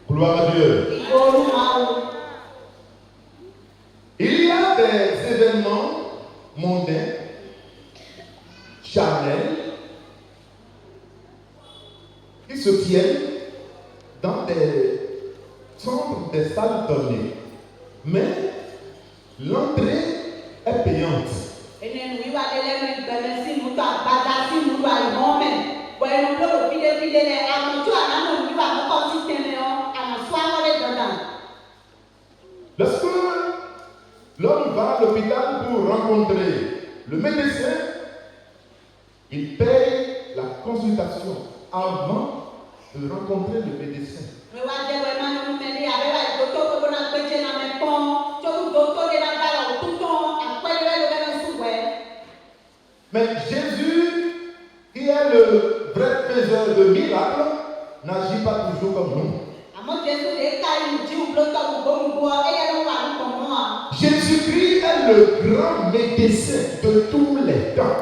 Gloire à Dieu. Il y a des événements mondains, charnels, qui se tiennent dans des centres, des salles données. Mais l'entrée est payante. Lorsque l'homme va à l'hôpital pour rencontrer le médecin, il paye la consultation avant de rencontrer le médecin. Mais Jésus, qui est le vrai faiseur de miracles, n'agit pas toujours comme nous. Jésus-Christ est le grand médecin de tous les temps.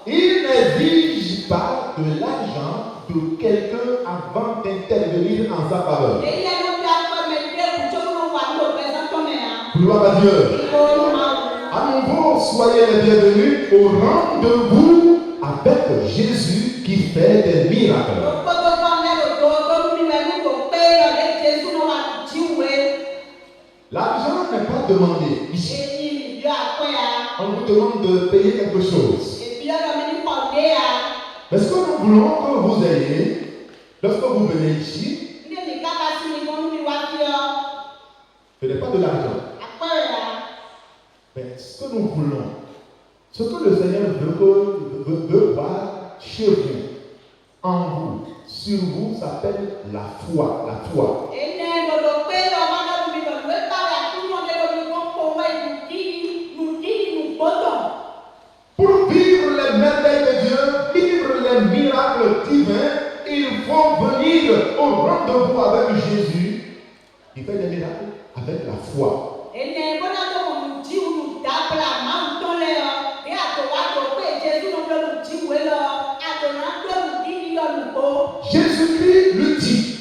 Il n'exige pas de l'argent de quelqu'un avant d'intervenir en sa faveur. Gloire à Dieu. À nouveau, soyez les bienvenus au rendez-vous avec Jésus qui fait des miracles. L'argent n'est pas demandé ici. On vous demande de payer quelque chose. Mais ce que nous voulons que vous ayez, lorsque vous venez ici, ce n'est pas de l'argent. Mais ce que nous voulons, ce que le Seigneur veut voir chez vous, en vous, sur vous, s'appelle la foi. La foi. Pour vivre les merveilles de Dieu, vivre les miracles divins, il faut venir au rendez-vous avec Jésus. Il fait des miracles avec la foi. Jésus-Christ lui dit,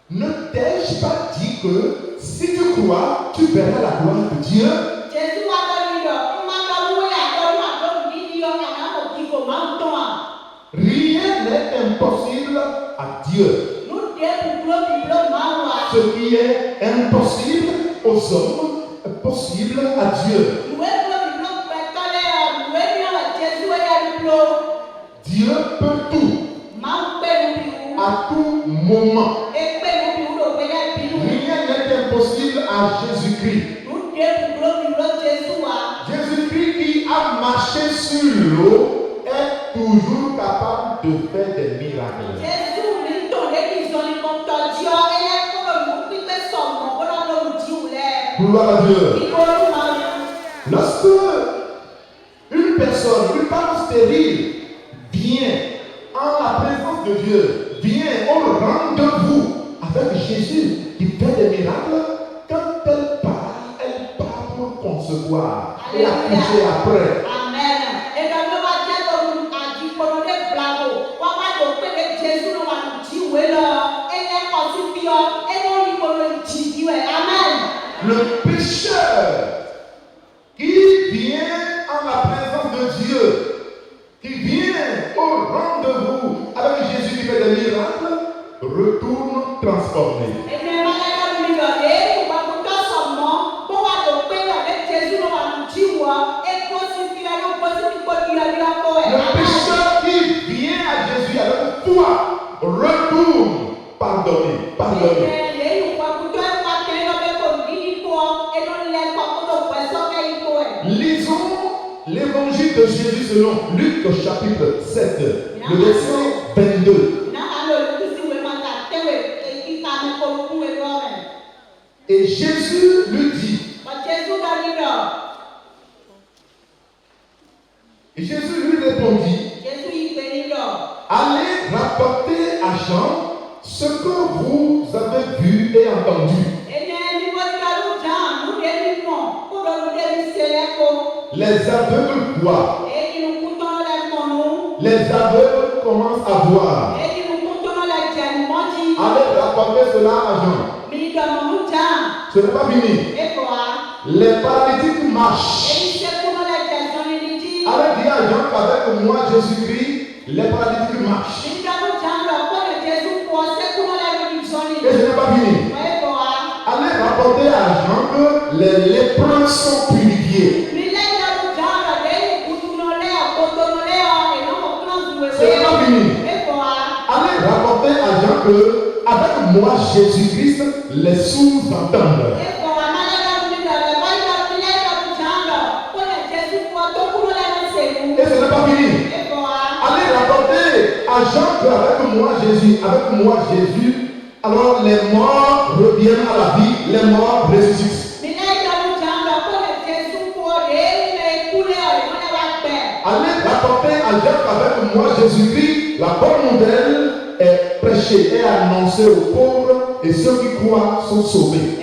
ne t'ai-je pas dit que si tu crois, tu verras la gloire de Dieu? Rien n'est impossible à Dieu. Ce qui est impossible aux hommes est possible à Dieu. Dieu peut tout. À tout moment. Rien n'est impossible à Jésus-Christ. Jésus-Christ qui a marché sur l'eau est toujours capable de faire des miracles. Gloire à Dieu. Lorsque une personne, une femme stérile vient en la présence de Dieu, vient au rendez-vous avec Jésus qui fait des miracles, quand elle part pour concevoir et accoucher après. Le pécheur qui vient en la présence de Dieu, qui vient au rendez-vous avec Jésus qui fait des miracles, retourne transformé. Le pécheur qui vient à Jésus avec foi retourne pardonné. Lisons l'évangile de Jésus selon Luc chapitre 7, le verset 22. Et Jésus lui dit, et Jésus lui répondit, allez rapporter à Jean ce que vous avez vu et entendu. Les aveugles voient. Les aveugles commence à voir. Allez rapporter cela à Jean. Ce n'est pas fini. Les paralytiques marchent. Allez dire à Jean qu'avec moi, Jésus-Christ, les paralytiques marchent. Et ce n'est pas fini. Allez rapporter à Jean que les lépreux sont purifiés. Ce n'est pas fini. Allez rapporter à Jean que avec moi, Jésus-Christ, les sourds entendent. Et ce n'est pas fini. Allez rapporter à Jean qu'avec moi, Jésus, alors les morts reviennent à la vie, les morts ressuscitent. Allez rapporter à Jean qu'avec moi, Jésus-Christ, la bonne nouvelle est prêchée et annoncée aux pauvres et ceux qui croient sont sauvés.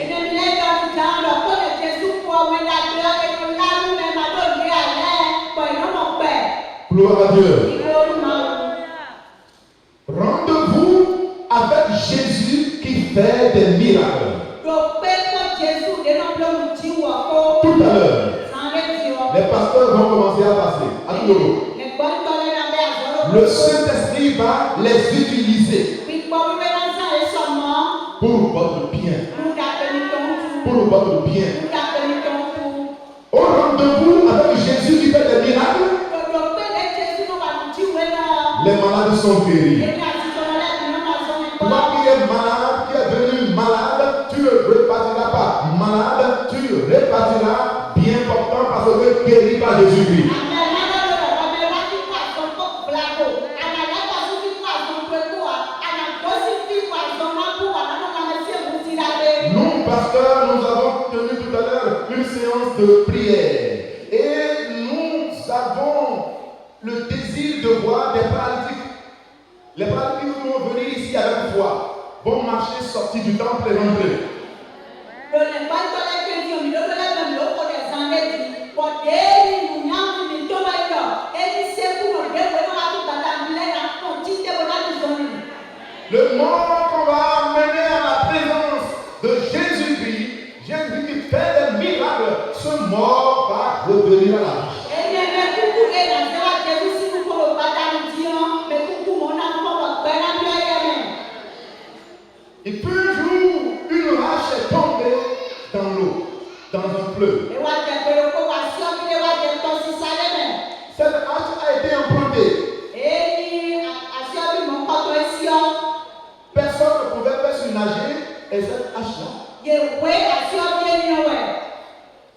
Gloire à Dieu. Rendez-vous avec Jésus qui fait des miracles. Tout à l'heure, les pasteurs vont commencer à passer. À tout le monde. Le Saint-Esprit va les utiliser pour votre bien. Pour votre bien. Au rendez-vous avec Jésus qui fait des miracles, les malades sont guéris. Toi qui es malade, qui es devenu malade, tu ne repartiras pas. Malade, tu repartiras bien portant parce que guéri par Jésus-Christ. Nous, pasteurs, nous avons tenu tout à l'heure une séance de prière. Et nous avons le désir de voir des paralytiques. Les paralytiques qui vont venir ici avec foi vont marcher, sortir du temple et rentrer. Le monde qu'on va amener à la présence de Jésus-Christ, Jésus qui fait des miracles, ce mort va revenir à la vie. Et puis un jour, une hache est tombée dans l'eau, dans un fleuve. Cette hache a été empruntée. Personne ne pouvait faire surnager et cette hache-là.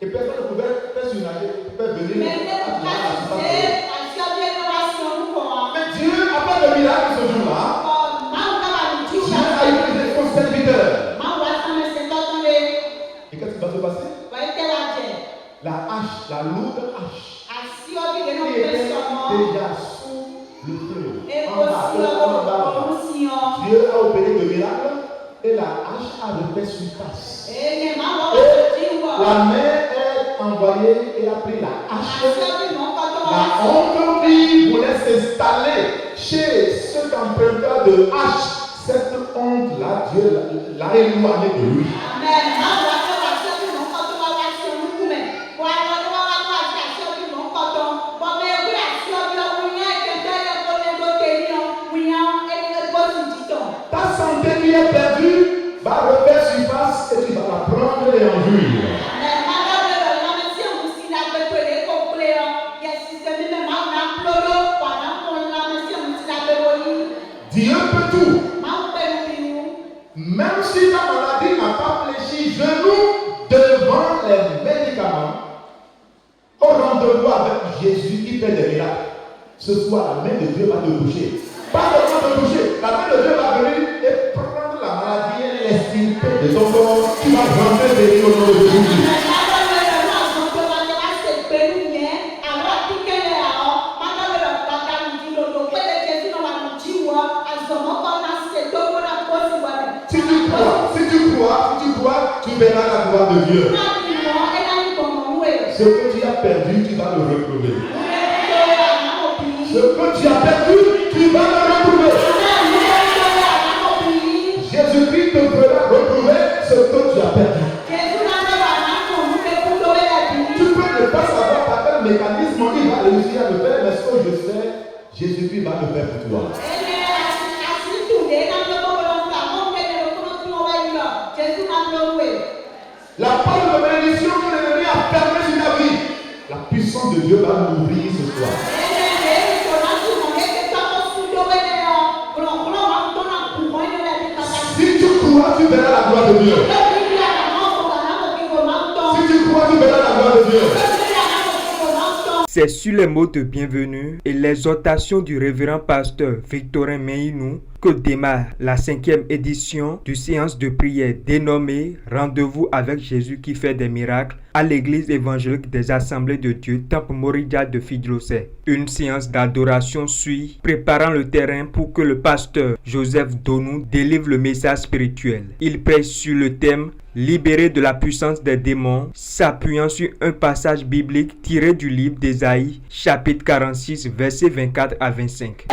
Et personne ne pouvait faire surnager, pouvait venir. Mais Dieu a fait le miracle ce jour-là. Dieu a utilisé son serviteur. Et qu'est-ce qui va se passer? La hache, la lourde hache, qui était déjà sous le feu. Dieu a opéré le miracle et la hache a refait surface. Et la main est envoyée et a pris la hache. La honte qui voulait s'installer chez cet emprunteur de hache, cette honte-là, Dieu l'a éloigné de lui. Ta santé qui est perdue va refaire surface et tu vas la prendre et en jouir. Dieu peut tout. Même si ta maladie n'a pas fléchi genou devant les médicaments, au rendez-vous avec Jésus qui fait des miracles, ce soir la main de Dieu va te toucher. Pas seulement te toucher, la main de Dieu va venir et prendre la maladie et l'extirper de ton corps. Tu vas rentrer béni au nom de Jésus. Si tu crois, tu verras la gloire de Dieu. Ce que tu as perdu, tu vas le retrouver. Ce que tu as perdu, tu vas le retrouver. Jésus-Christ te fera retrouver ce que tu as perdu. Tu peux ne pas savoir par quel mécanisme il va réussir à le faire, mais ce que je sais, Jésus-Christ va le faire pour toi. La parole de bénédiction que l'ennemi a permis sur ta vie, la puissance de Dieu va l'ouvrir ce soir. Si tu crois, tu verras la gloire de Dieu. Si tu crois, tu verras la gloire de Dieu. C'est sur les mots de bienvenue et l'exhortation du révérend pasteur Victorin Meinou que démarre la 5e édition du séance de prière dénommée Rendez-vous avec Jésus qui fait des miracles à l'église évangélique des Assemblées de Dieu, Temple Moridia de Fidjlosset. Une séance d'adoration suit, préparant le terrain pour que le pasteur Joseph Donou délivre le message spirituel. Il prêche sur le thème libéré de la puissance des démons, s'appuyant sur un passage biblique tiré du livre d'Ésaïe, chapitre 46, versets 24 à 25.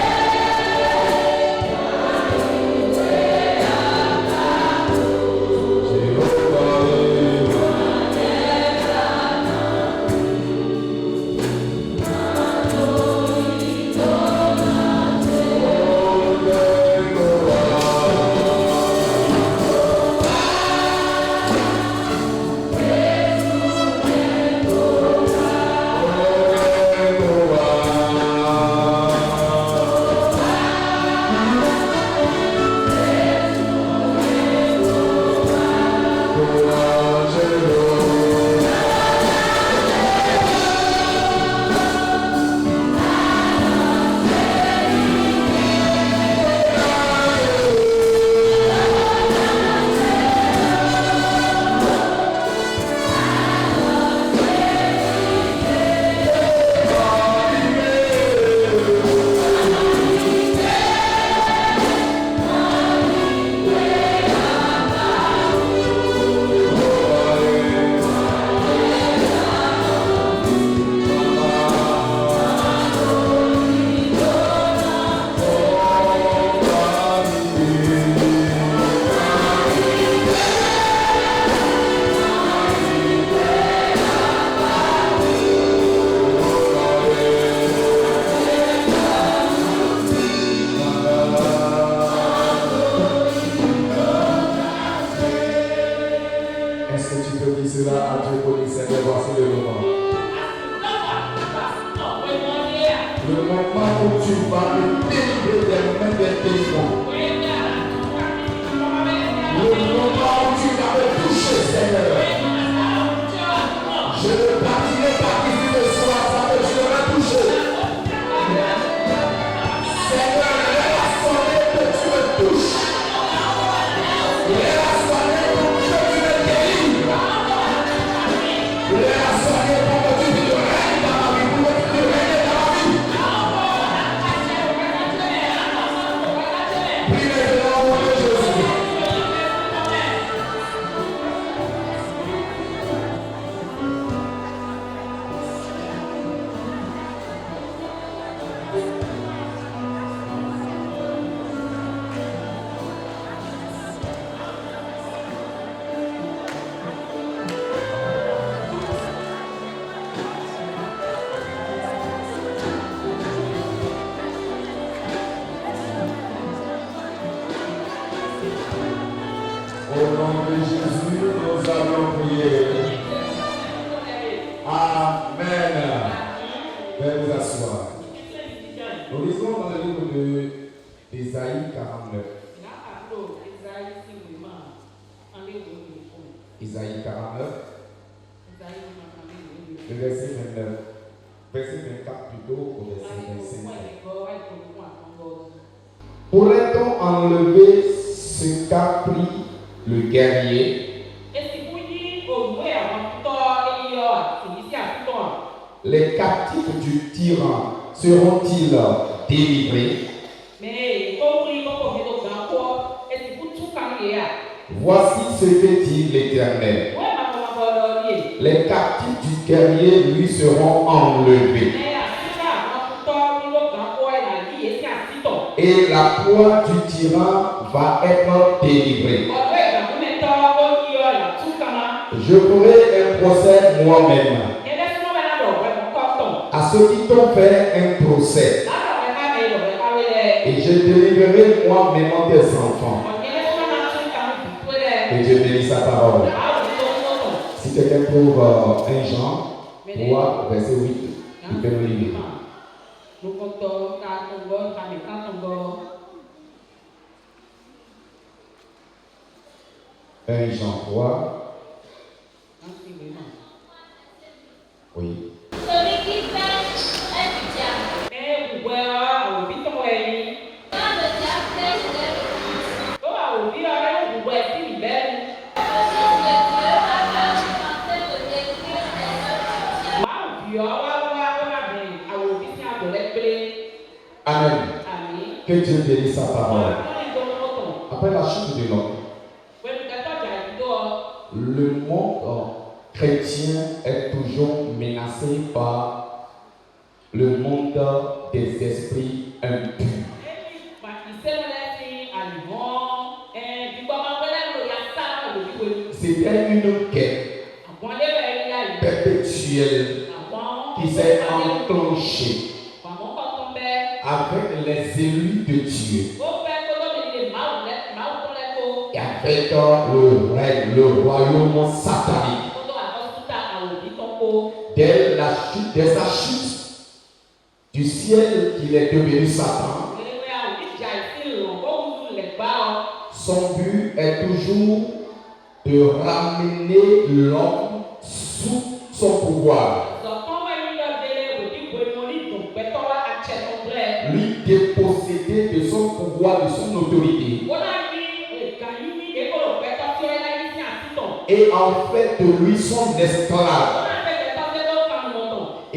Au nom de Jésus, nous allons prier. Amen. Veuillez vous asseoir. Nous lisons dans le livre d'Ésaïe 49. Ésaïe 49, le verset 29. Verset 24 plutôt au verset 25. Pourrait-on enlever ce qu'a pris le guerrier? Les captifs du tyran seront-ils délivrés? Voici ce que dit l'Éternel. Les captifs du guerrier lui seront enlevés. Et la proie du tyran va être délivrée. Je ferai un procès moi-même à ceux qui t'ont fait un procès. Et je délivrerai moi-même tes enfants. Et je bénis sa parole. Si quelqu'un trouve 1 Jean 3, verset 8, il peut nous lire. 1 Jean 3. Oui. Celui qui fait est du diable. Quand le diable fait, c'est de l'Église. Parce que Dieu a commencé de détruire les œuvres. Amen. Que Dieu bénisse sa parole. Après la chute de l'homme, le monde chrétien est toujours menacé par le monde des esprits impurs. C'était une guerre perpétuelle qui s'est enclenchée avec les élus de Dieu et avec le règne, le royaume satanique. Dès sa chute du ciel, qu'il est devenu Satan, son but est toujours de ramener l'homme sous son pouvoir, lui déposséder de son pouvoir, de son autorité, et en fait de lui son esclave.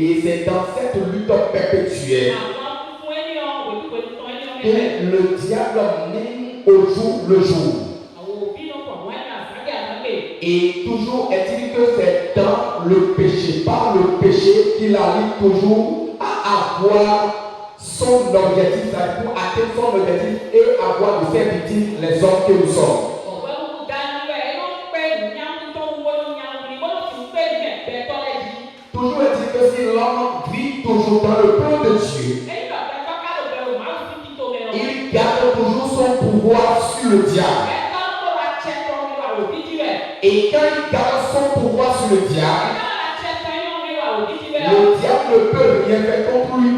Et c'est dans cette lutte perpétuelle que le diable mène au jour le jour. Et toujours est-il que c'est dans le péché, par le péché, qu'il arrive toujours à avoir son objectif, c'est-à-dire pour atteindre son objectif et avoir de faire victime les hommes que nous sommes. Toujours est-il que si l'homme vit toujours dans le plan de Dieu, il garde toujours son pouvoir sur le diable. Et quand il garde son pouvoir sur le diable ne peut rien faire contre lui.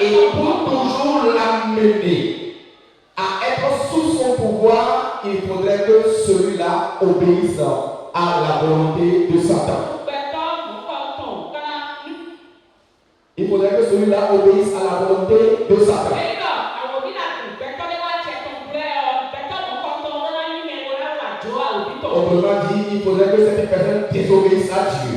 Et pour toujours l'amener à être sous son pouvoir, il faudrait que celui-là obéisse à la volonté de Satan. Il faudrait que celui-là obéisse à la volonté de Satan. Autrement dit, il faudrait que cette personne désobéisse à Dieu.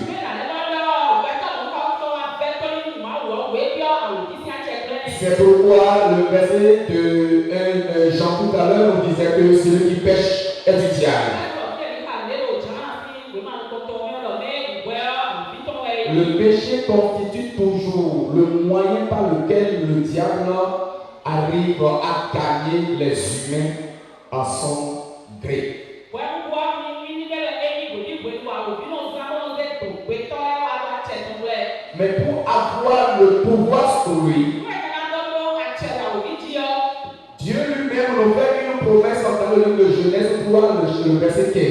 C'est pourquoi le verset de 1 Jean tout à l'heure nous disait que celui qui pêche est du diable. Le péché constitue toujours le moyen par lequel le diable arrive à gagner les humains à son gré. Mais pour avoir le pouvoir sur lui, Dieu lui-même nous fait une promesse dans le livre de Genèse 3, le verset 15,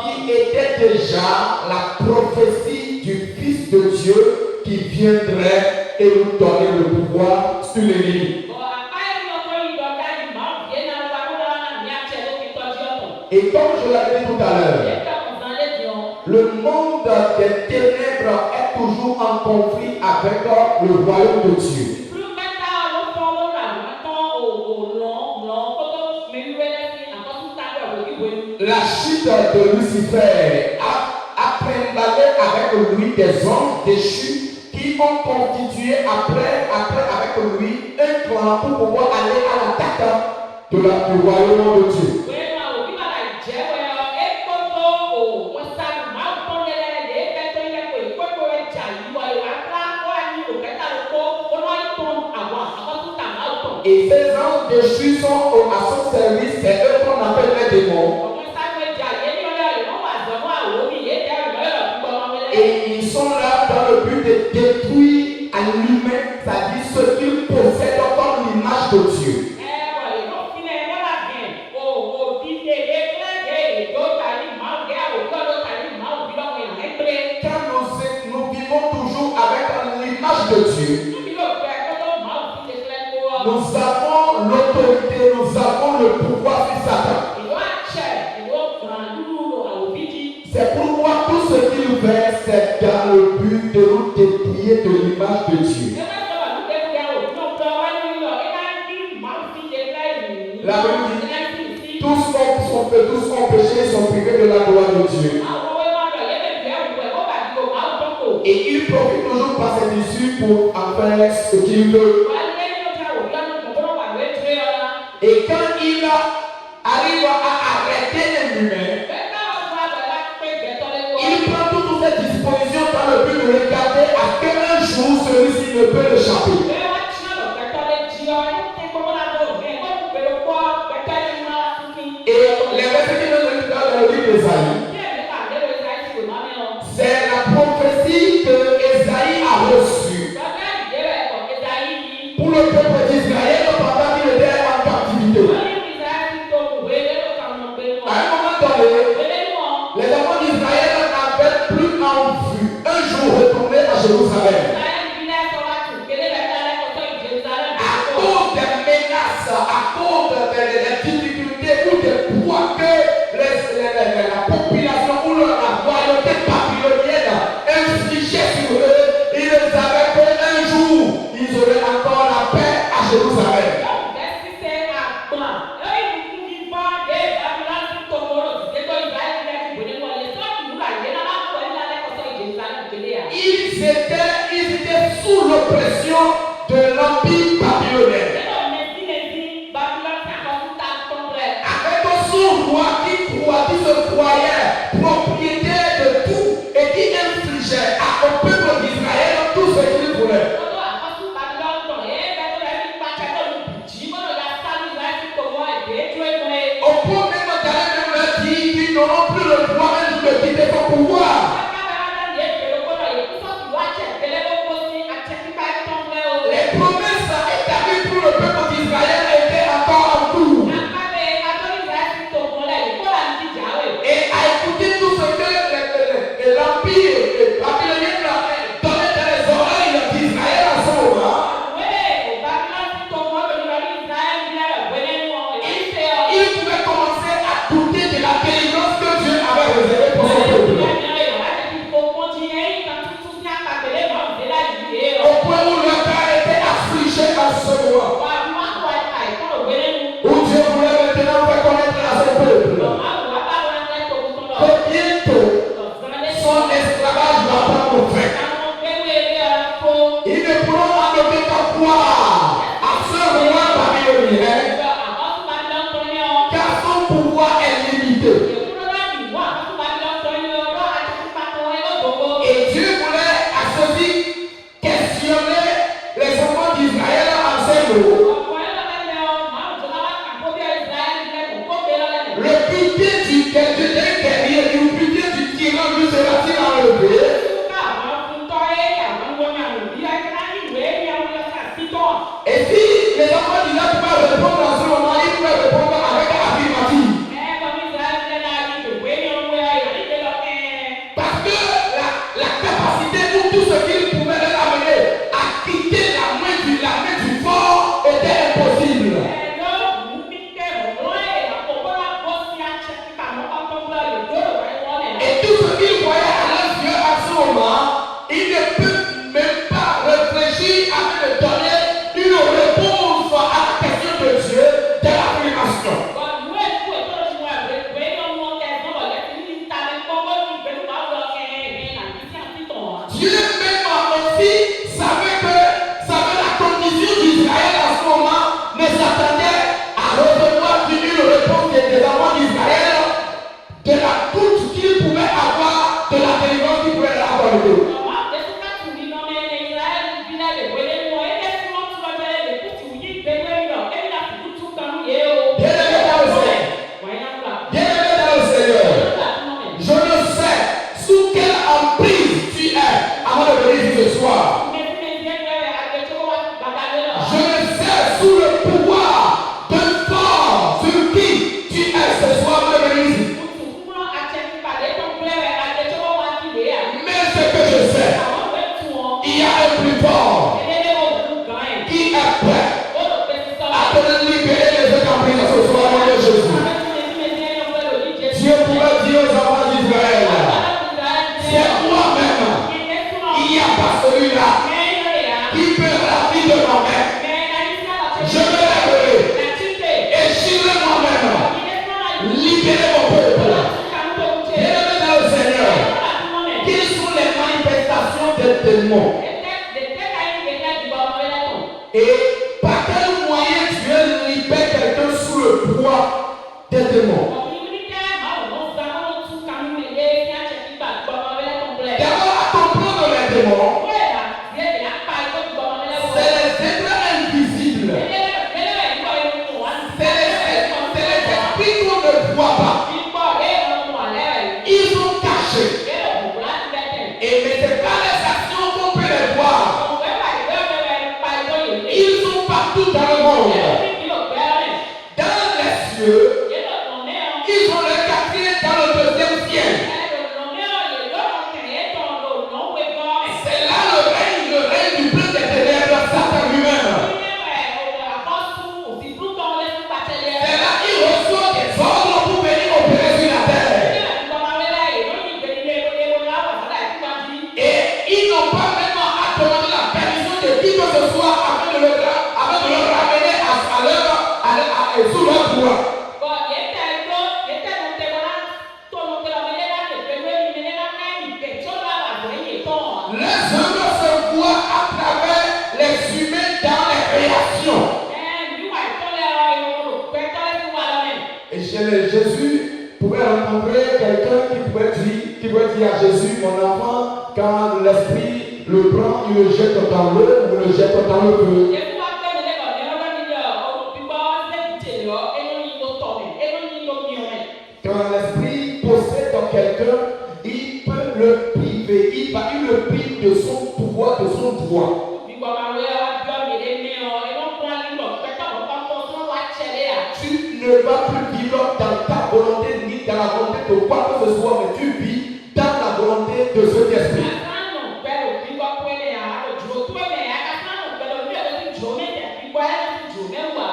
qui était déjà la prophétie du Fils de Dieu qui viendrait et nous donner le pouvoir sur l'ennemi. Et comme je l'avais dit tout à l'heure, le monde des ténèbres est toujours en conflit avec le royaume de Dieu. La chute de Lucifer a trimballé avec lui des anges déchus qui ont constitué après avec lui un clan pour pouvoir aller à l'attaque du royaume de Dieu. Et ces anges déchus sont à son service, c'est eux qu'on appelle les démons. Et ils sont là dans le but de détruire à l'humain, c'est-à-dire ce qu'ils possèdent comme l'image de Dieu. Quand nous vivons toujours avec l'image de Dieu, nous avons l'autorité, nous avons le pouvoir sur Satan. C'est pourquoi tout ce qu'il fait, c'est dans le but de nous déplier de l'image de Dieu. La Bible dit, tous ont péché, sont privés de la gloire de Dieu. Et il profite toujours par ses issues pour en faire ce qu'il veut. Et quand il arrive à arrêter un humain, il prend toutes ces dispositions dans le but de regarder à quel jour celui-ci ne peut échapper. Et les versets qui nous donnent dans le livre d'Ésaïe, c'est la prophétie que Ésaïe a reçue pour le peuple d'Israël pendant qu'il était en captivité. À un moment donné, les enfants d'Israël n'avaient plus en vue un jour retourner à Jérusalem. À cause des menaces, à cause des difficultés ou des poids que la population ou la royauté babylonienne infligeait sur eux, ils savaient qu'un jour, ils auraient encore la paix à Jérusalem. Ils étaient sous l'oppression de l'empire babylonien. Avec son roi qui se croyait propriétaire de tout et qui infligeait au peuple d'Israël tout ce qu'il voulait. Au point même d'aller leur dire qu'ils n'auront plus le droit même de quitter son pouvoir. Les promesses établies pour le peuple d'Israël étaient encore en cours. Et à écouter tout ce que l'empire babylonien donnait dans les oreilles d'Israël à son moment, il pouvait commencer à douter de la délivrance que Dieu avait réservée pour son peuple. Au point où le cœur était affligé à ce moment. Où Dieu voulait maintenant faire connaître à son peuple que bientôt son esclavage va prendre fin. Ils ne pourront en aucun cas croire à ce roi babylonien car son pouvoir est limité. Et Dieu voulait à ceci questionner les enfants d'Israël en ces mots. Le budget du guerrier, le budget du tyran lui sera-t-il enlevé? Et si les enfants d'Israël pouvaient répondre à ce moment, ils pouvaient répondre avec affirmative. Parce que la capacité ou tout ce qu'ils pouvaient leur amener à quitter la main du fort était impossible. Et tout ce qu'ils voyaient à leurs yeux à ce moment, ils ne peuvent même pas réfléchir afin de donner une réponse à la question de Dieu. démons. Et par quel moyen Dieu libère quelqu'un sous le poids des démons? D'abord, à comprendre les démons, c'est les êtres invisibles. C'est les esprits qu'on ne voit pas. Ils sont cachés. Et mais c'est pas les actions qu'on peut les voir. Ils sont partout dans le monde. Dans les cieux, ils ont le quartier dans le deuxième ciel. C'est là le règne du prince des ténèbres, Satan lui-même. C'est là qu'il reçoit des ordres pour venir opérer sur la terre. Et ils n'ont pas vraiment à demander la permission de qui que ce soit afin de le ramener sous leur pouvoir. Les œuvres se voient à travers les humains dans les créations. Et Jésus pouvait rencontrer quelqu'un qui pouvait dire à Jésus, mon enfant, quand l'esprit le prend, il le jette dans l'eau ou le jette dans le feu. Quand l'esprit possède dans quelqu'un, il peut le priver, il le prive de son pouvoir, de son droit. Tu ne vas plus vivre dans ta volonté ni dans la volonté de quoi que ce soit, mais tu vis dans la volonté de cet esprit.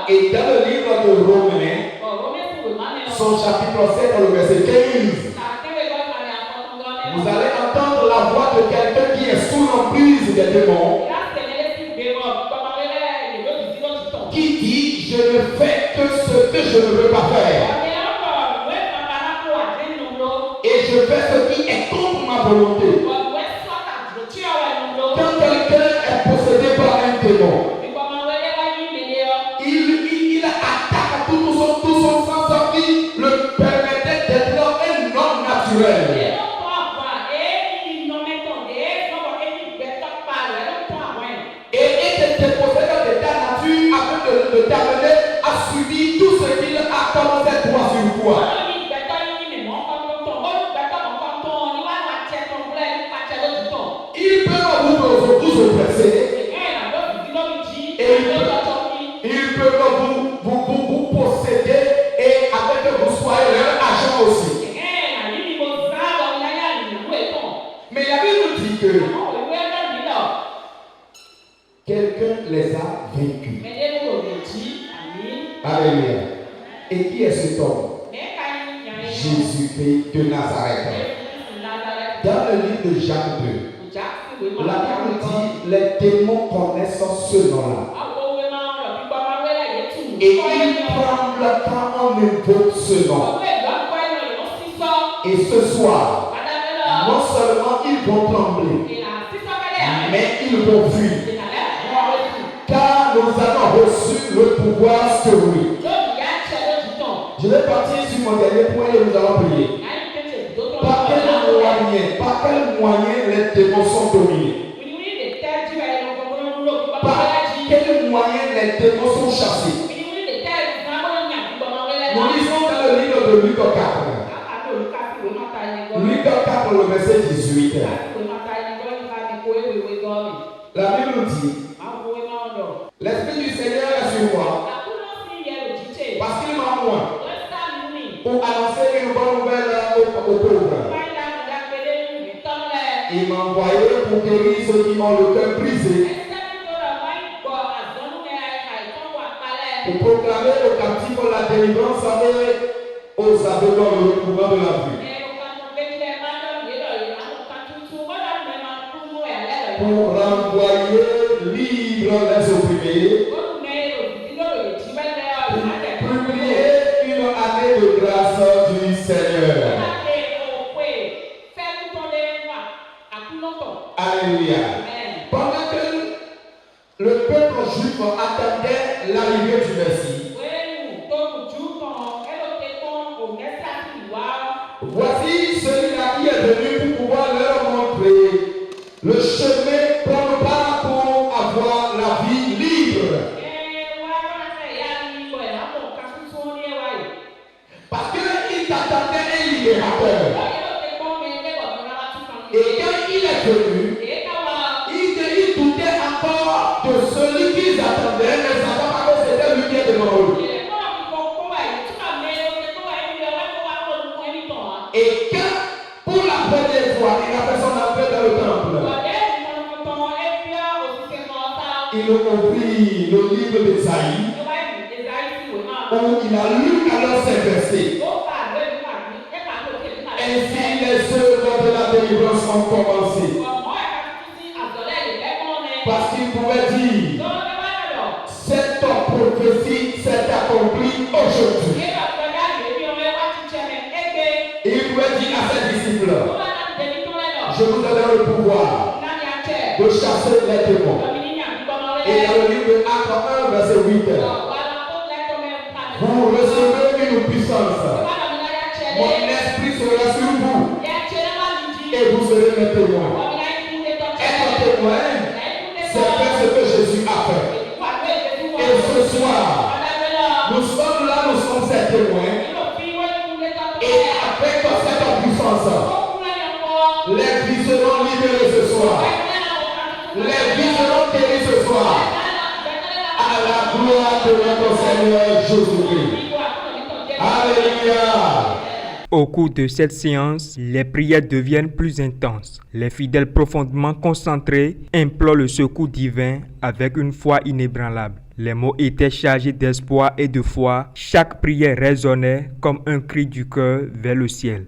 Et dans le livre de Romains, son chapitre 7, le verset 15, vous allez entendre la voix de quelqu'un qui est sous l'emprise des démons, qui dit, je ne fais que ce que je ne veux pas faire. Et je fais ce qui est contre ma volonté. Quand quelqu'un est possédé par un démon, il attaque tout son sens qui le permettait d'être un homme naturel. Et te possède de ta nature afin de t'amener à subir tout ce qu'il a commencé toi sur toi. Il peut vous oppresser et il peut vous posséder et avec que vous soyez leur agent aussi. Mais la Bible nous dit que quelqu'un les a vaincus. Alléluia. Et qui est cet homme? Jésus-Christ de Nazareth. Dans le livre de Jacques 2, la Bible dit les démons connaissent ce nom-là. Et ils tremblent quand on invoque ce nom. Et ce soir, non seulement ils vont trembler, mais ils vont fuir. Car nous avons reçu le pouvoir sur lui. Je vais partir sur mon dernier point et nous allons prier. Par quel moyen les démons sont dominés? Par quel moyen les démons sont chassés? Nous lisons dans le livre de Luc 4. Luc 4, le verset 18. La Bible nous dit, l'Esprit du Seigneur est sur moi, parce qu'il m'a envoyé pour annoncer une bonne nouvelle aux pauvres. Il m'a envoyé pour guérir ceux qui ont le cœur brisé, pour proclamer aux captifs la délivrance et aux aveugles le recouvrement de la vue, pour renvoyer libre les opprimés, pour publier une année de grâce du Seigneur. Alléluia. Juifs attendaient l'arrivée du Messie. Voici celui-là qui est venu pour pouvoir leur montrer le chemin pour avoir la vie libre. Parce qu'il t'attendait un libérateur. Et quand il est venu, il doutait encore de celui qu'ils attendaient, ne savant pas que c'était lui qui est devant eux. Et quand, pour la première fois, il a fait son entrée dans le temple, il ouvrit le livre d'Ésaïe, où il a lu alors ces versets. Ainsi les œuvres de la délivrance ont commencé. Parce qu'il pouvait dire, cette prophétie s'est accomplie aujourd'hui. Et il pouvait dire à ses disciples, je vous donne le pouvoir de chasser les démons. Et dans le livre de Actes 1, verset 8, vous recevrez une puissance. Mon esprit sera sur vous. Et vous serez mes témoins. Être témoin, c'est faire ce que Jésus a fait. Et ce soir, nous sommes là, nous sommes ses témoins. Et avec cette puissance, les vies seront libérées ce soir. Les vies seront guéries ce soir. À la gloire de notre Seigneur Jésus-Christ. Alléluia. Au cours de cette séance, les prières deviennent plus intenses. Les fidèles profondément concentrés implorent le secours divin avec une foi inébranlable. Les mots étaient chargés d'espoir et de foi. Chaque prière résonnait comme un cri du cœur vers le ciel.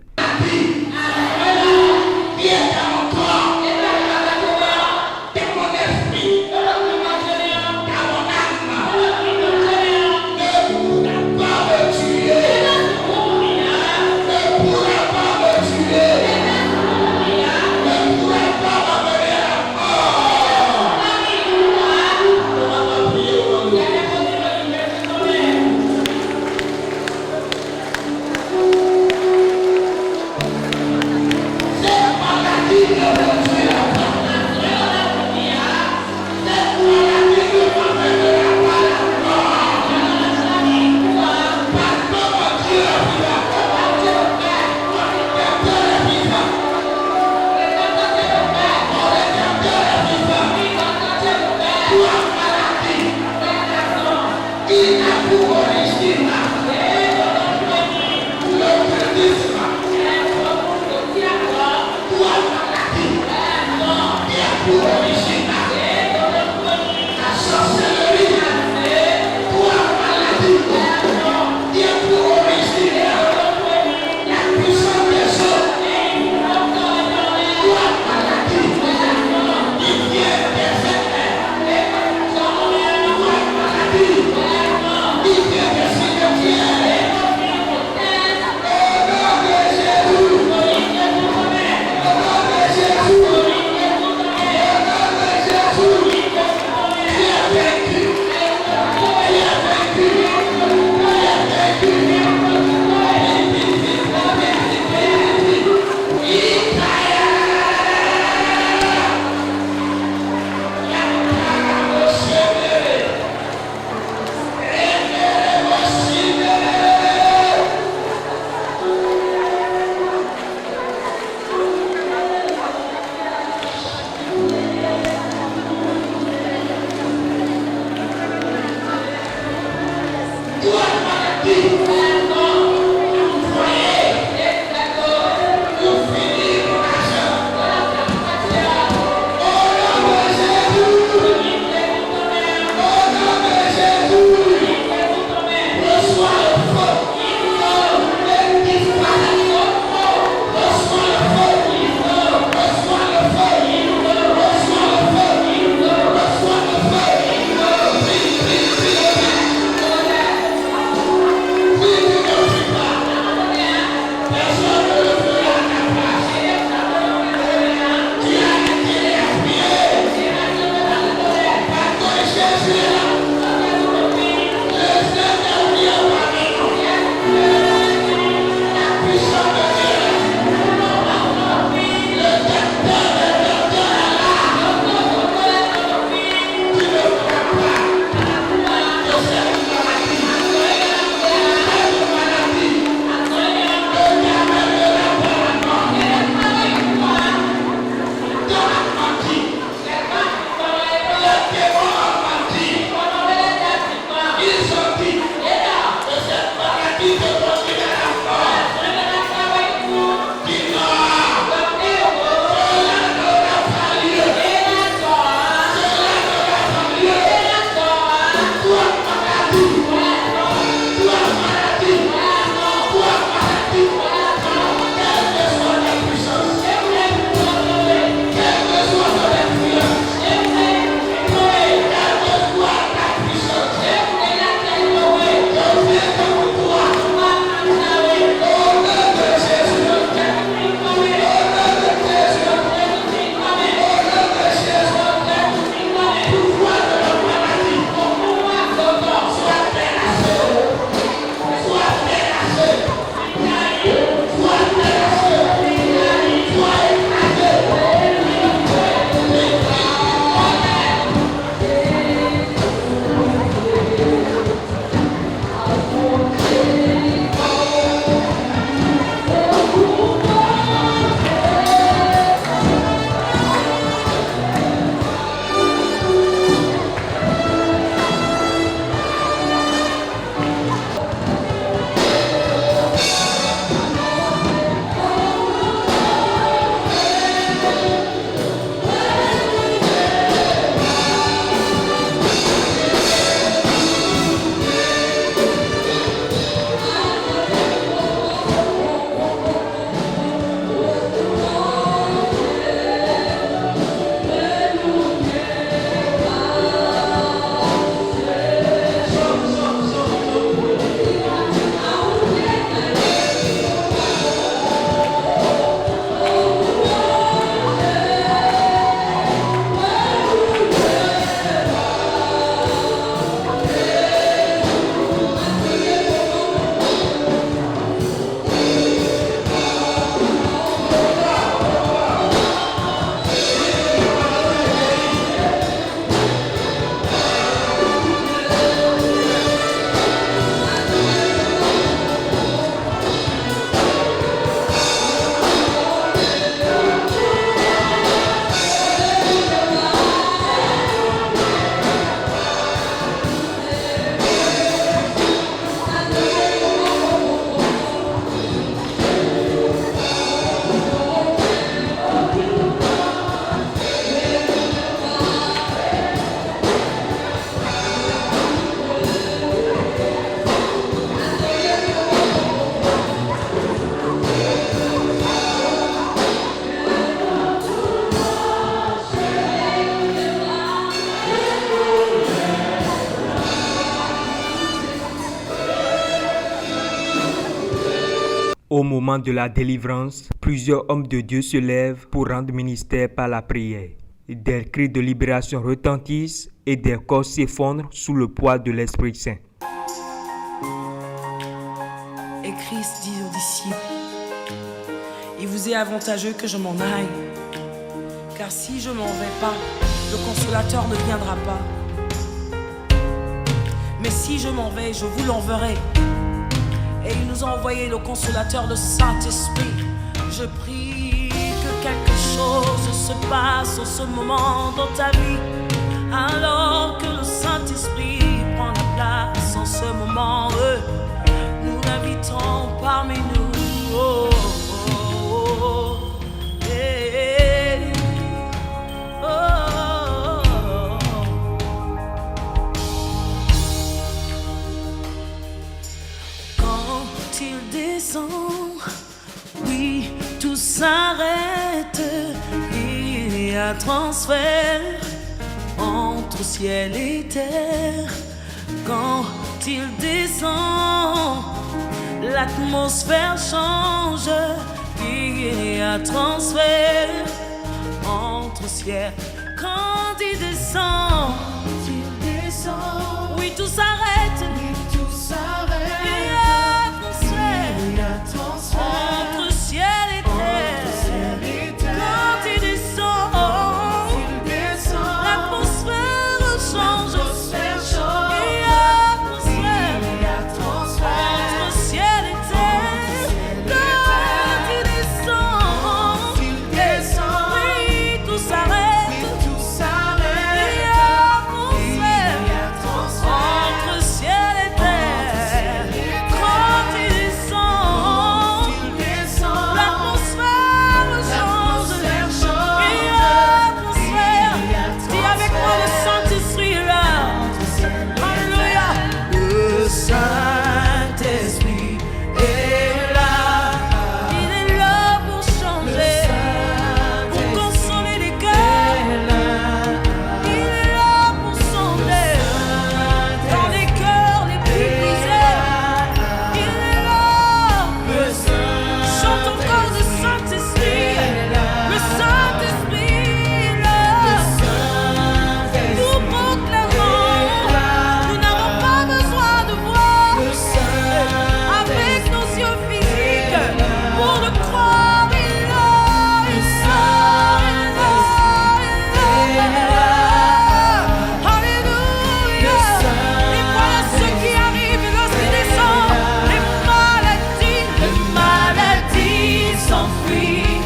Au moment de la délivrance, plusieurs hommes de Dieu se lèvent pour rendre ministère par la prière. Des cris de libération retentissent et des corps s'effondrent sous le poids de l'Esprit Saint. Et Christ dit aux disciples, il vous est avantageux que je m'en aille, car si je m'en vais pas, le consolateur ne viendra pas. Mais si je m'en vais, je vous l'enverrai. Et il nous a envoyé le consolateur, le Saint-Esprit. Je prie que quelque chose se passe en ce moment dans ta vie, alors que le Saint-Esprit prend la place en ce moment. Nous l'invitons parmi nous. Oh, oh, oh, hey, oh, oh, oh. Quand il descend, oui, tout s'arrête. Il y a transfert entre ciel et terre. Quand il descend, l'atmosphère change. Il y a transfert entre ciel. Quand il descend, oui, tout s'arrête. Il y a transfert entre ciel et terre. Quand il descend, l'atmosphère change. Il y a transfert entre ciel et terre. Quand il descend, oui, tout s'arrête. Il y a transfert entre ciel et terre. Quand il descend, l'atmosphère change. Il y a transfert. Dis avec moi, le Saint-Esprit est là. Alléluia. Le Saint-Esprit est là. Il est là pour changer, pour consoler les cœurs. Il est là pour sonder dans les cœurs les plus brisés. Il est là. Chante encore le Saint-Esprit. Le Saint-Esprit est là. Nous proclamons, nous n'avons pas besoin de voir avec nos yeux physiques pour le croire. Il est là, il est là, il est là. Alléluia. Et voilà ce qui arrive lorsqu'il descend. Les maladies s'enfuient,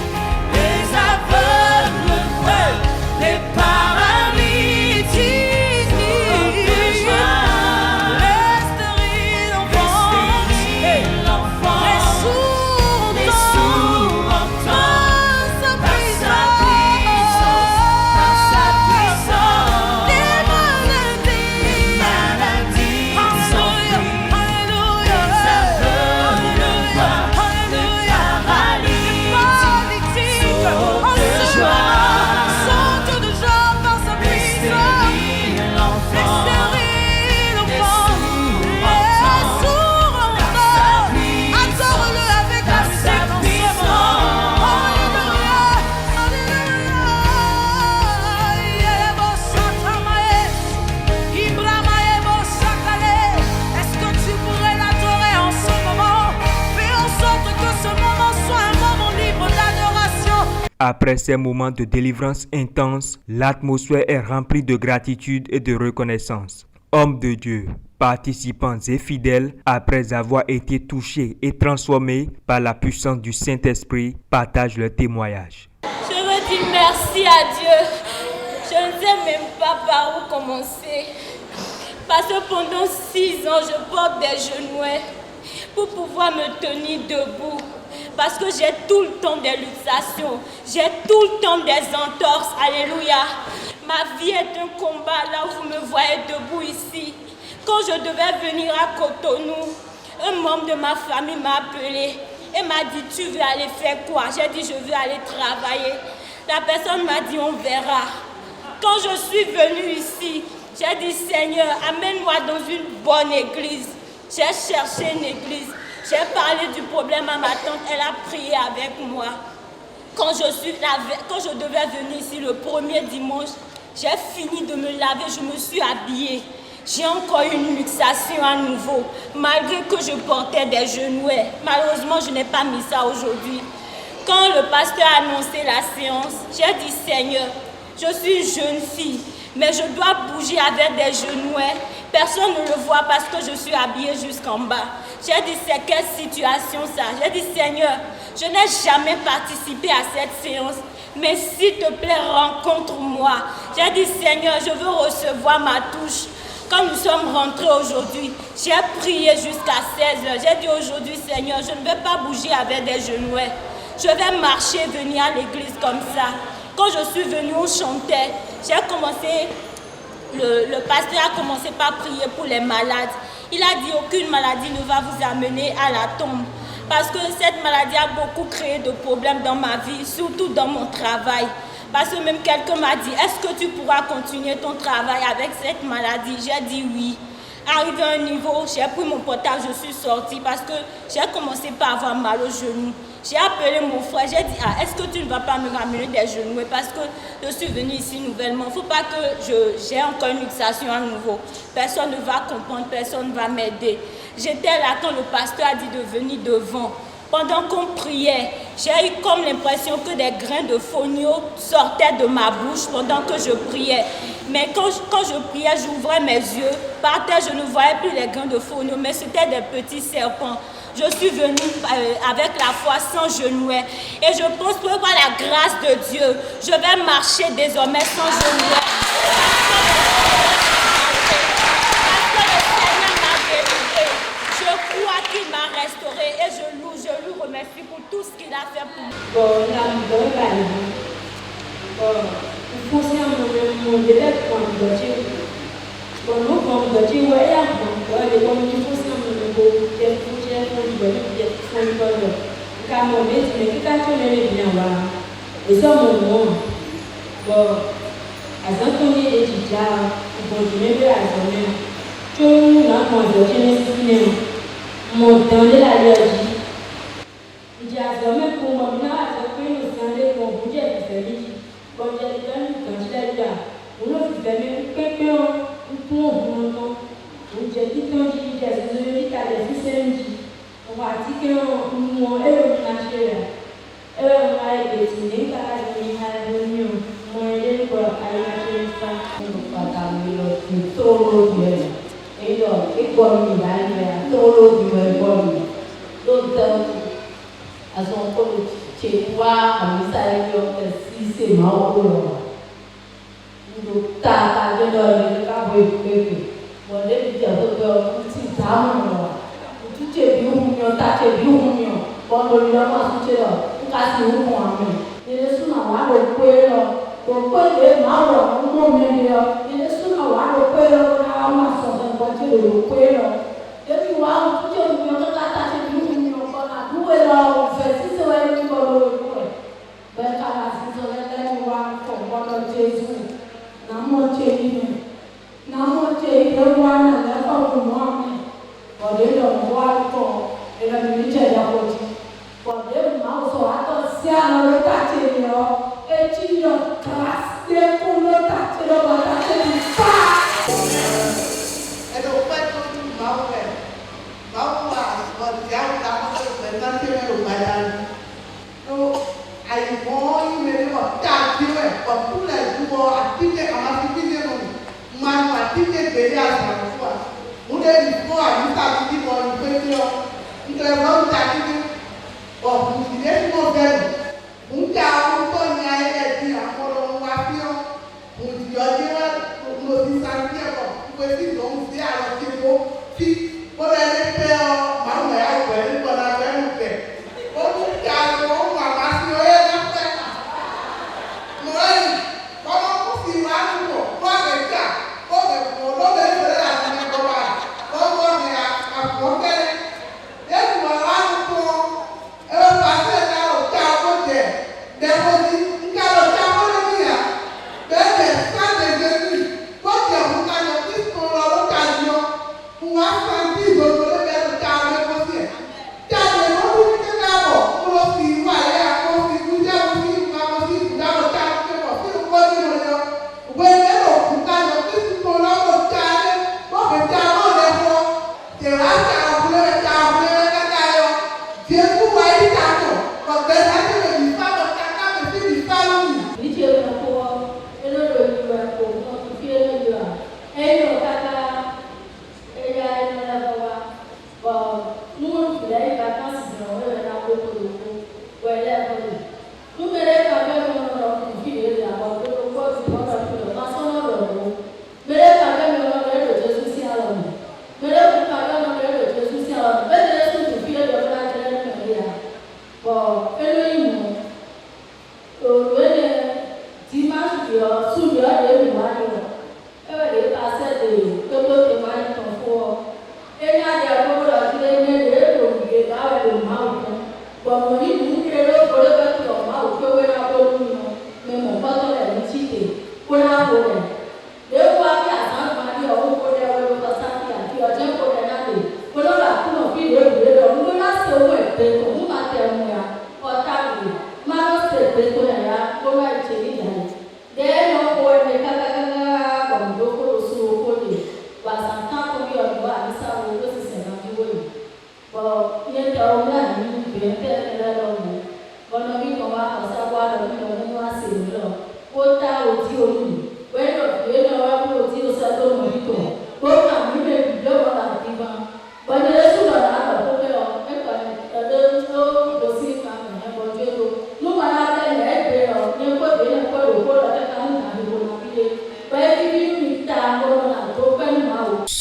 les aveugles veulent, les paralytiques, les stériles enfants, les sourds entendent par sa puissance, les maladies s'enfuient, les aveugles sautent de joie par sa puissance. Les stériles enfants, les sourds entendent. Adore-le avec la musique en ce moment. Alléluia, alléluia. Est-ce que tu pourrais l'adorer en ce moment? Fais en sorte que ce moment soit un moment libre d'adoration. Après ces moments de délivrance intense, l'atmosphère est remplie de gratitude et de reconnaissance. Hommes de Dieu, participants et fidèles, après avoir été touchés et transformés par la puissance du Saint-Esprit, partagent leur témoignage. Je veux dire merci à Dieu. Je ne sais même pas par où commencer. Parce que pendant 6 ans, je porte des genouillères pour pouvoir me tenir debout. Parce que j'ai tout le temps des luxations. J'ai tout le temps des entorses. Alléluia. Ma vie est un combat là où vous me voyez debout ici. Quand je devais venir à Cotonou, un membre de ma famille m'a appelé et m'a dit « Tu veux aller faire quoi ?» J'ai dit « Je veux aller travailler ». La personne m'a dit « On verra ». Quand je suis venue ici, j'ai dit « Seigneur, amène-moi dans une bonne église ». J'ai cherché une église. J'ai parlé du problème à ma tante, elle a prié avec moi. Quand je devais venir ici le premier dimanche, j'ai fini de me laver, je me suis habillée. J'ai encore une luxation à nouveau, malgré que je portais des genouillères. Malheureusement, je n'ai pas mis ça aujourd'hui. Quand le pasteur a annoncé la séance, j'ai dit Seigneur, je suis une jeune fille, mais je dois bouger avec des genouillères. Personne ne le voit parce que je suis habillée jusqu'en bas. J'ai dit c'est quelle situation ça? J'ai dit Seigneur, je n'ai jamais participé à cette séance, mais s'il te plaît, rencontre-moi. J'ai dit Seigneur, je veux recevoir ma touche. Quand nous sommes rentrés aujourd'hui, j'ai prié jusqu'à 16h. J'ai dit aujourd'hui, Seigneur, je ne vais pas bouger avec des genouillères. Je vais marcher, venir à l'église comme ça. Quand je suis venue, on chantait. Le pasteur a commencé par prier pour les malades. Il a dit aucune maladie ne va vous amener à la tombe. Parce que cette maladie a beaucoup créé de problèmes dans ma vie, surtout dans mon travail. Parce que même quelqu'un m'a dit, est-ce que tu pourras continuer ton travail avec cette maladie? J'ai dit oui. Arrivé à un niveau, j'ai pris mon portable, je suis sortie parce que j'ai commencé par avoir mal au genou. J'ai appelé mon frère, j'ai dit, est-ce que tu ne vas pas me ramener des genoux? Parce que je suis venue ici nouvellement. Il ne faut pas que j'ai encore une luxation à nouveau. Personne ne va comprendre, personne ne va m'aider. J'étais là quand le pasteur a dit de venir devant. Pendant qu'on priait, j'ai eu comme l'impression que des grains de fonio sortaient de ma bouche pendant que je priais. Mais quand je priais, j'ouvrais mes yeux. Par terre, je ne voyais plus les grains de fonio, mais c'était des petits serpents. Je suis venue avec la foi sans genouillères. Et je pense que par la grâce de Dieu, je vais marcher désormais sans genouillères. Il m'a restauré et je lui remercie pour tout ce qu'il a fait pour moi. Bon, il faut mon délai pour me dire. Bon, nous, pour me dire, ouais, là, il faut des fougères pour lui donner des fonds. Car mon métier, mais tout à fait, il bien là. Et ça, mon nom. Bon, à Saint-Tony et Tija, bon, je me vais à Saint-Tony. Tu m'as demandé, mon temps de l'allergie. Il dit à même pour moi, il a fait une santé pour vous dire que c'est lui. Quand il y a des gens qui ont dit là, on a fait quelqu'un pour vous entendre. On dit qu'il y a des gens qui ont dit que on va dire que nous avons un naturel. On va dessiner par la réunion. On va dire que on va parler de tout le et donc, il faut me dire, tout le monde, donc, à son côté, chez toi, à Missaïo, si c'est marrant, nous t'as de le caboué, on est dit à votre petit dame, tu t'es vu, t'as été vu, quand on lui a marché là, on casse le point. Il est sous la voie de Puelo, pour que les marrons, on met là, il est sous la voie de Puelo, on a massé. Le Puelo. Depuis moi, tout le monde a été venu, on a doué là, on fait si c'est vrai que on le fait. Ben, quand si c'est vrai que on va Jésus, n'a monté, le roi n'a pas pour moi, on est le roi et la militaire de la côte. Pour les gens sont attention à le tâter, et tu le traces, pour le tâter, le tâter du pas. Et donc, pas tout le monde, Pour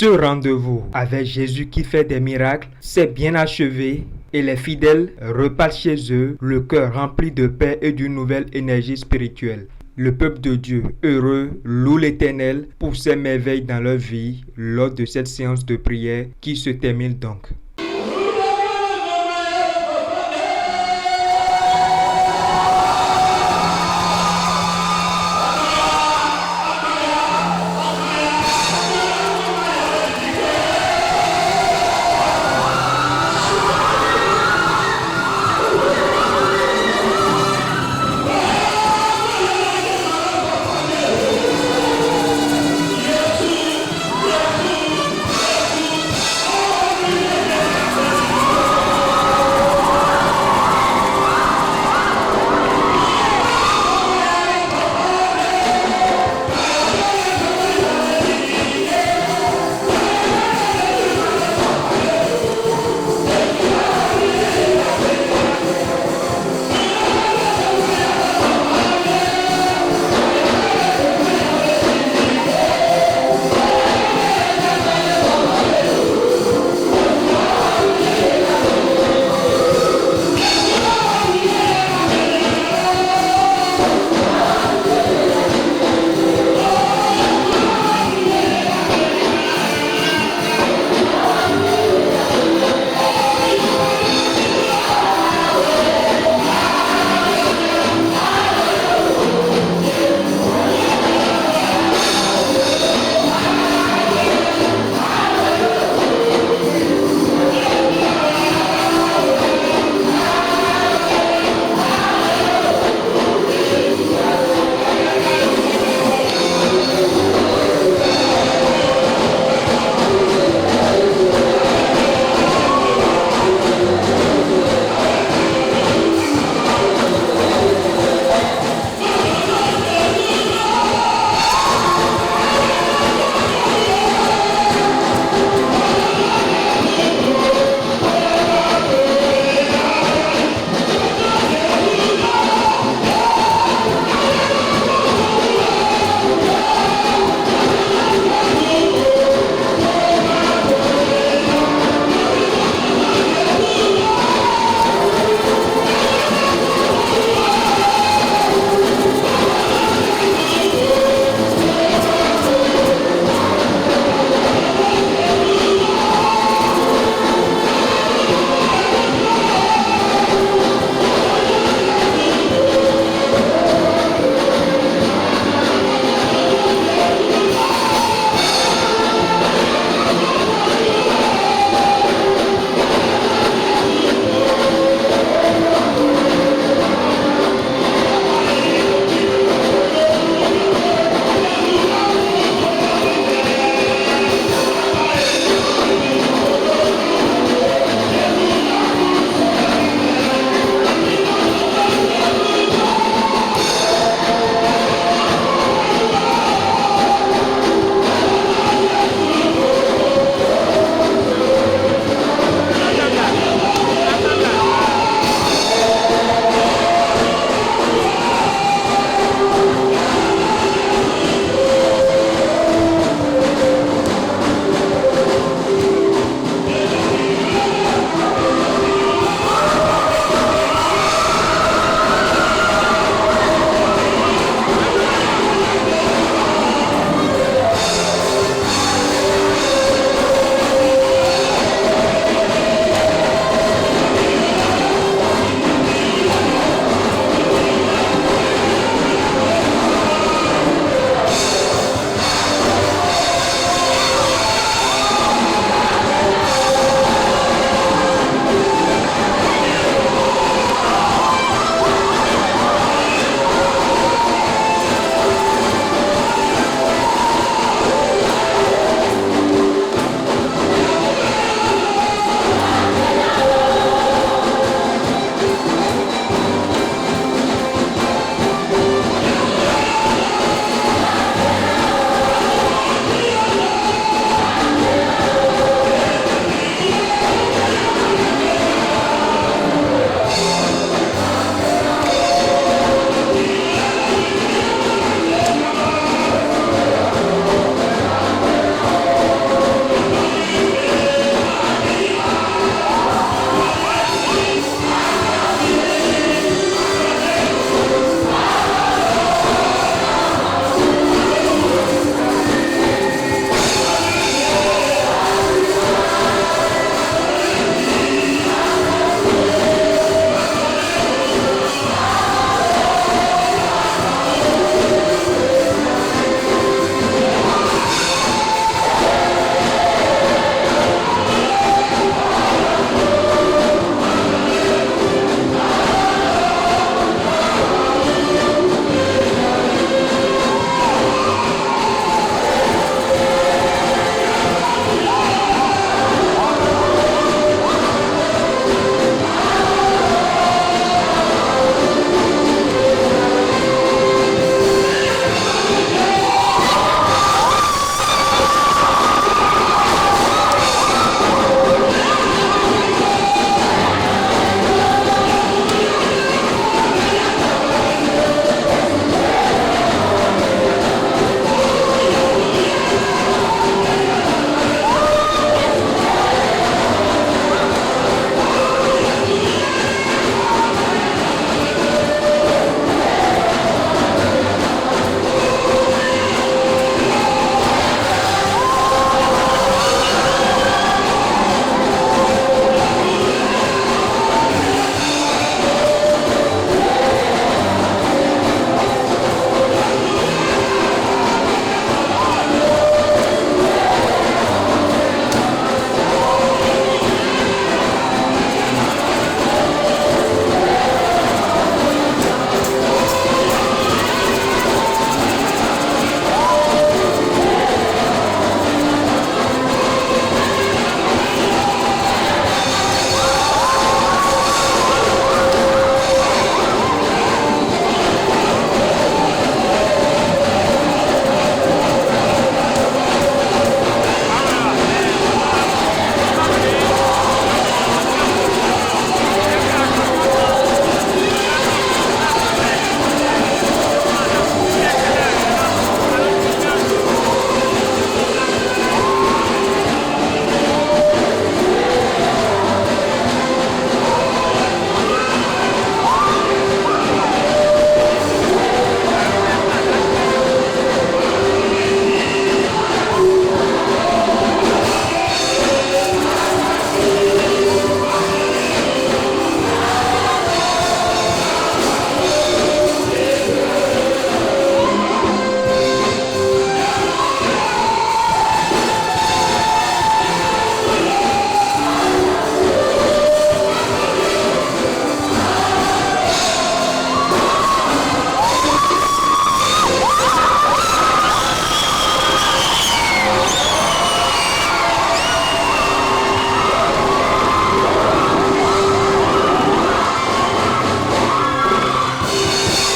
Ce rendez-vous avec Jésus qui fait des miracles s'est bien achevé et les fidèles repartent chez eux, le cœur rempli de paix et d'une nouvelle énergie spirituelle. Le peuple de Dieu, heureux, loue l'Éternel pour ses merveilles dans leur vie lors de cette séance de prière qui se termine donc.